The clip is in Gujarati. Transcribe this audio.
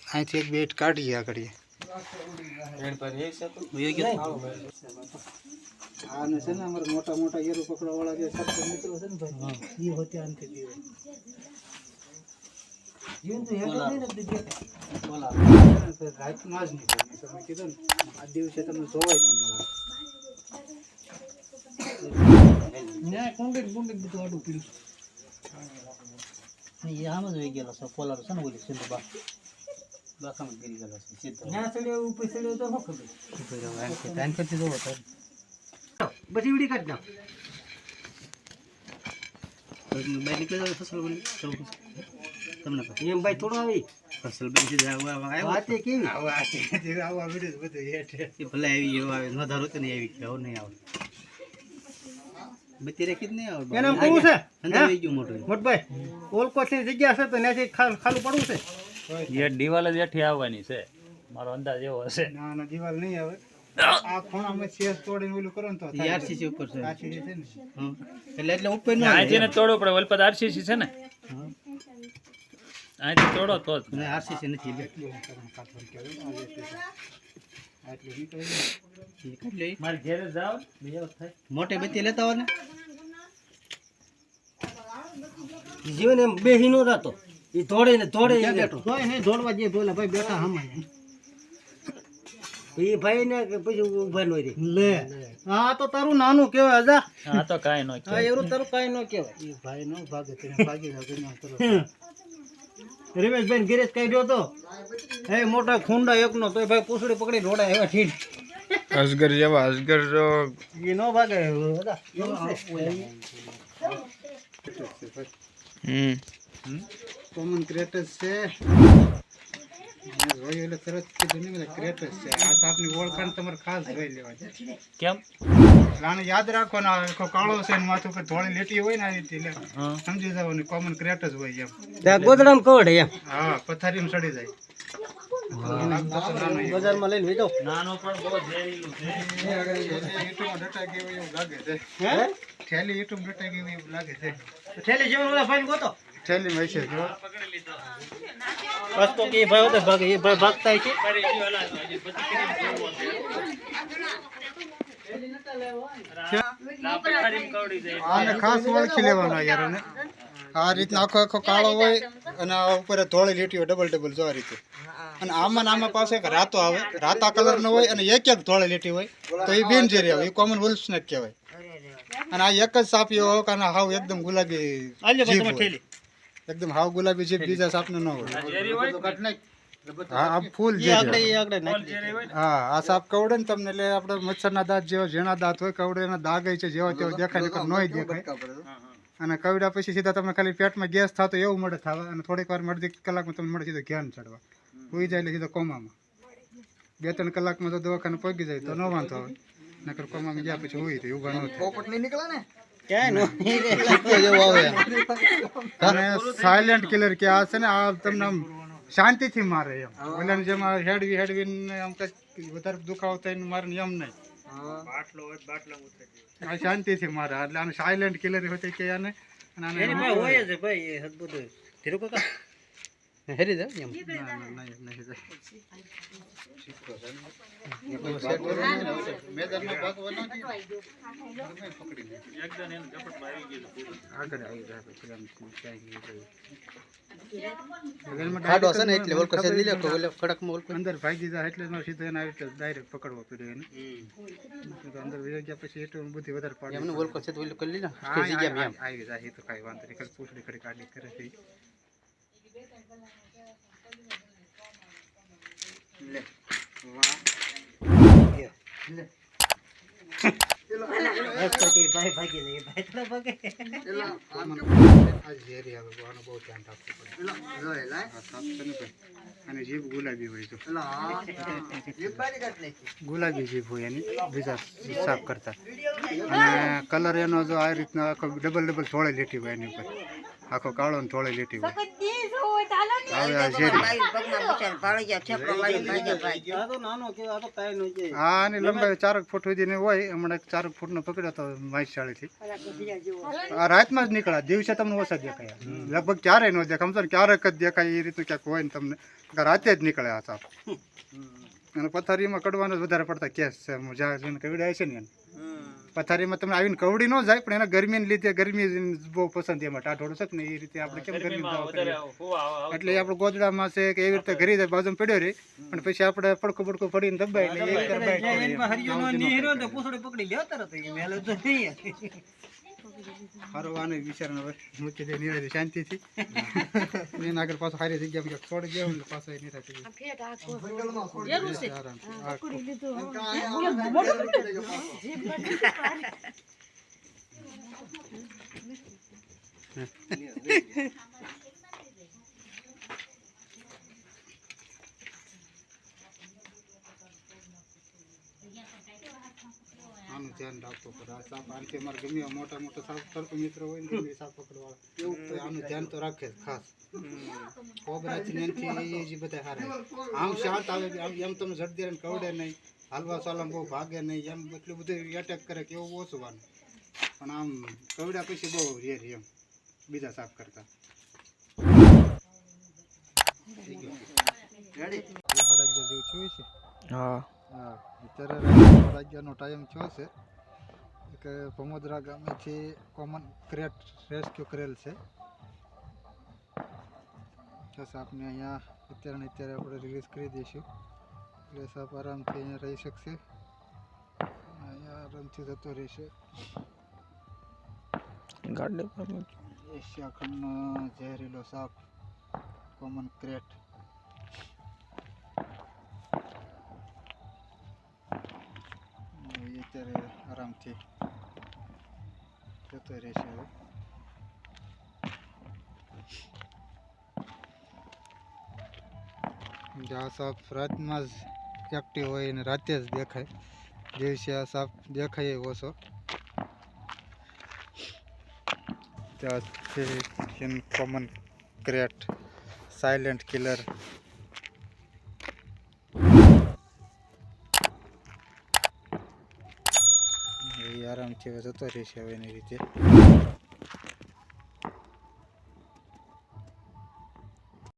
અહીંથી એક બેટ કાઢીએ આગળ આને છે ને અમારા મોટા મોટા એરો પકડવા વાળા જે સત્તર મિત્રો છે ને ભાઈ એ હોતે આનથી દીવે જીવન તો હેડો નહીં ને બોલા રાતમાં જ નહીં તમે કીધું ને આ દિવસે તમને જોવાય ના કોન્ટેક્ટ બધું આડું પીડું એ આમ જ વહી ગયેલો છે પોલાર છે ને બોલી સિંધુ બાકામાં ગીરી ગયેલો છે સીધો ના ચડ્યો ઉપર ચડ્યો તો શું ખબર ટાઈમ કરતી જોવો તો બધી વીડી કાઢ નાખ બાઈ નીકળી જાવ ફસલ બની તમને એમ ભાઈ થોડો આવી ફસલ બની જાય વાતે કેવી આવા વિડીયો બધું હેઠે ભલે આવી એવો આવે ન ધારો તો નહીં આવી કેવો નહીં આવે બધી રેખી જ નહીં આવે એનામ કોણ છે અંદર આવી ગયું મોટભાઈ ઓલકોટની જગ્યા છે તો ત્યાંથી ખાલું પડવું છે એ દિવાલ જ એઠી આવવાની છે મારો અંદાજ એવો હશે ના ના દિવાલ નહીં આવે આ ખૂણામાં શેષ તોડીને ઓલું કરો ને તો આરસીસી ઉપર છે આરસીસી છે ને એટલે ઉપર ન આથી ને તોડો પડે વલપત આરસીસી છે ને આથી તોડો તો જ ને આરસીસી નથી મારે ઘેરે જાવ બીજો થાય મોટે બત્તી લેતા હોય ને જીવન એમ બેહી નો રાતો એ ધોડે ને ધોડે નહીં દોડવા જઈએ બોલા ભાઈ બેઠા હમાય એ ભાઈ ને પછી ઉભા નો રે લે આ તો તારું નાનું કહેવાય અજા આ તો કાઈ ન હા એવું તારું કાઈ ન કહેવાય એ ભાઈ નો ભાગે તેને ભાગી જાવ તરફ રમેશભાઈ ગેરેજ કાઢ્યો તો હે મોટા ખૂંડા એકનો તો ભાઈ પૂછડી પકડી ઢોળા એવા ઠીક અજગર જેવા અજગર જો એ નો ભાગે કોમન ક્રેટસ છે જોઈ એટલે તરત કીધું ને બધા ક્રેટસ છે આ સાપની ઓળખાણ તમારે ખાસ જોઈ લેવા છે કેમ આને યાદ રાખો ને આખો કાળો છે ને માથું પર ધોળી લીટી હોય ને આ રીતે સમજી જવાનું કોમન ક્રેટસ હોય એમ ત્યાં ગોદડામ કવડે એમ હા પથારીમાં ચડી જાય બજારમાં લઈને વેચો નાનો પણ બહુ ઝેરીલું છે યુટ્યુબમાં ડટા ગયું એવું લાગે છે થેલી યુટ્યુબ ડટા ગયું એવું લાગે છે થેલી જીવન ઓલા ફાઈન ગોતો થેલી માં છે જો બસ તો કે ભાઈ હોતે ભાગે એ ભાઈ ભાગતા છે આને ખાસ ઓળખી લેવાનો યાર અને આ રીતના આખો આખો કાળો હોય અને આ ઉપર ધોળી લીટીઓ ડબલ જો આ રીતે અને આમાં આમાં પાસે એક રાતો આવે રાતા કલર નો હોય અને એક એક ધોળી લીટી હોય તો એ બિનઝેરી આવે એ કોમન વુલ્ફ સ્નેક કહેવાય અને આ એક જ સાપ એવો હોય કે હાવ એકદમ ગુલાબી જીભ હોય. એકદમ હાવ ગુલાબી જીભ બીજા સાપને ન હોય હા આ ફૂલ હા આ સાપ કવડે ને તમને એટલે આપણે મચ્છરના દાંત જેવા ઝીણા દાંત હોય કવડે એના દાગ છે જેવા તેવા દેખાય નકર નોય દેખાય અને કવડા પછી સીધા તમને ખાલી પેટમાં ગેસ થતો એવું મળે થવા અને થોડીક વાર અડધી કલાકમાં તમને મળે સીધો ઘ્યાન ચડવા હોઈ જાય એટલે સીધો કોમામાં 2-3 કલાકમાં તો દવાખાને પહોંચી જાય તો ન વાંધો આવે નકર કોમામાં ગયા પછી હોઈ રહી ઉભા ન પોપટ નહીં નીકળે ને અને સાયલેન્ટ કિલર કે આ છે ને આ તમને શાંતિથી મારે એમ ઓલાને જેમ હેડવીને આમ કઈ વધારે દુખાવો થઈને મારે એમ નહીં આ શાંતિથી મારે એટલે આને સાયલેન્ટ કિલર હોય કે આને હોય છે ભાઈ એ બધું ધીરુ કાકા હેરી દે એમ અંદર ભાગી જાય એટલે સીધો એને આવી રીતે ડાયરેક્ટ પકડવો પડ્યો એને અંદર વહી ગયા પછી એટલું બુદ્ધિ વધારે પાડે આવી જાય તો કઈ વાંધો નહીં ખાલી પૂછડી ખડી કાઢી કરે છે લે વાહ લે ભાઈ ભાગી જાય ભાઈ તો ભાગે આ ઝેરી આવે આનો બહુ ધ્યાન રાખવું પડે અને જીભ ગુલાબી હોય તો ગુલાબી જીભ હોય એની બીજા સાફ કરતા અને કલર એનો જો આ રીતના આખો ડબલ ધોળે લીટી હોય એની ઉપર આખો કાળો ને ધોળે લીટી હોય હવે આ ઝેરી આ તો નાનો કે આ તો કાંઈ નો છે. આ આની લંબાઈ 4 ફૂટ સુધીની હોય. હમણાં 4 ફૂટનો પકડ્યો તો માઈશાળીથી. આ રાતમાં જ નીકળ્યા, દિવસે તમને ઓછા દેખાય. લગભગ ક્યારેય ન દેખાય, સમજો ને ક્યારેક જ દેખાય એ રીતનું ક્યાંક હોય ને તમને. રાતે જ નીકળે આ સાપ. અને પથારીમાં કડવાનો જ વધારે પડતા કેસ છે. જ્યાં જઈને કવડાય છે ને એને પથારીમાં તમને આવીને કવડી ન જાય, પણ એના ગરમીને લીધે ગરમી બહુ પસંદ એમાં ટાઢોળું છે ને એ રીતે આપણે કેમ ગરમી એટલે આપણે ગોદડામાં છે કે એવી રીતે ઘરી જાય બાજુમાં પડ્યો રહે, પણ પછી આપણે પડકો પડકો પડીને દબાઈ ને એવી રીતે એમાં હરિયોનો નીહરો તો પૂછડે પકડી લ્યો તરત એ મેલે તો નહીં. ફરવાને વિચારને મૂકી દે નિરાતે શાંતિથી. એના આગળ પાછો સારી જગ્યામાં ક્યાંક છોડી દેવું ને પાછો એ નિરાતે આનું ધ્યાન રાખવું પડે. આ સાપ આનથી અમારે ગમે એવા મોટા મોટા સાપ સર્પ મિત્ર હોય ને ગમે એ સાપ પકડવાળા એવું તો આનું ધ્યાન તો રાખે જ ખાસ. કોબરાથી નેનથી એ જ બધા હારે. આમ શાંત આવે એમ તમે ઝડદી ને કવડે નહીં, હાલવા ચાલવા બહુ ભાગે નહીં, એમ એટલું બધું એટેક કરે કે એવું ઓછું વાનું. પણ આમ કવડ્યા પછી બહુ રેર એમ બીજા સાપ કરતા. 11:30 જેવું થયું છે. હા હા, અત્યારે 11:30નો ટાઈમ થયો છે. કે ભમોદરા ગામેથી કોમન ક્રેટ રેસ્ક્યુ કરેલ છે. તો સાપને અહીંયા અત્યારે આપણે રિલીઝ કરી દઈશું એટલે સાપ આરામથી અહીંયા રહી શકશે, અહીંયા આરામથી જતો રહેશે. ગાડી પર એશિયા ખંડનો ઝેરીલો સાપ કોમન ક્રેટ. અત્યારે આરામથી જતો રહેશે. હવે આ સાપ રાતમાં જ એક્ટિવ હોય અને રાતે જ દેખાય, દિવસે આ સાપ દેખાય ઓછો. ત્યાં કોમન ક્રેટ સાયલેન્ટ કિલર. એ આરામથી જતો રહેશે હવે એની રીતે.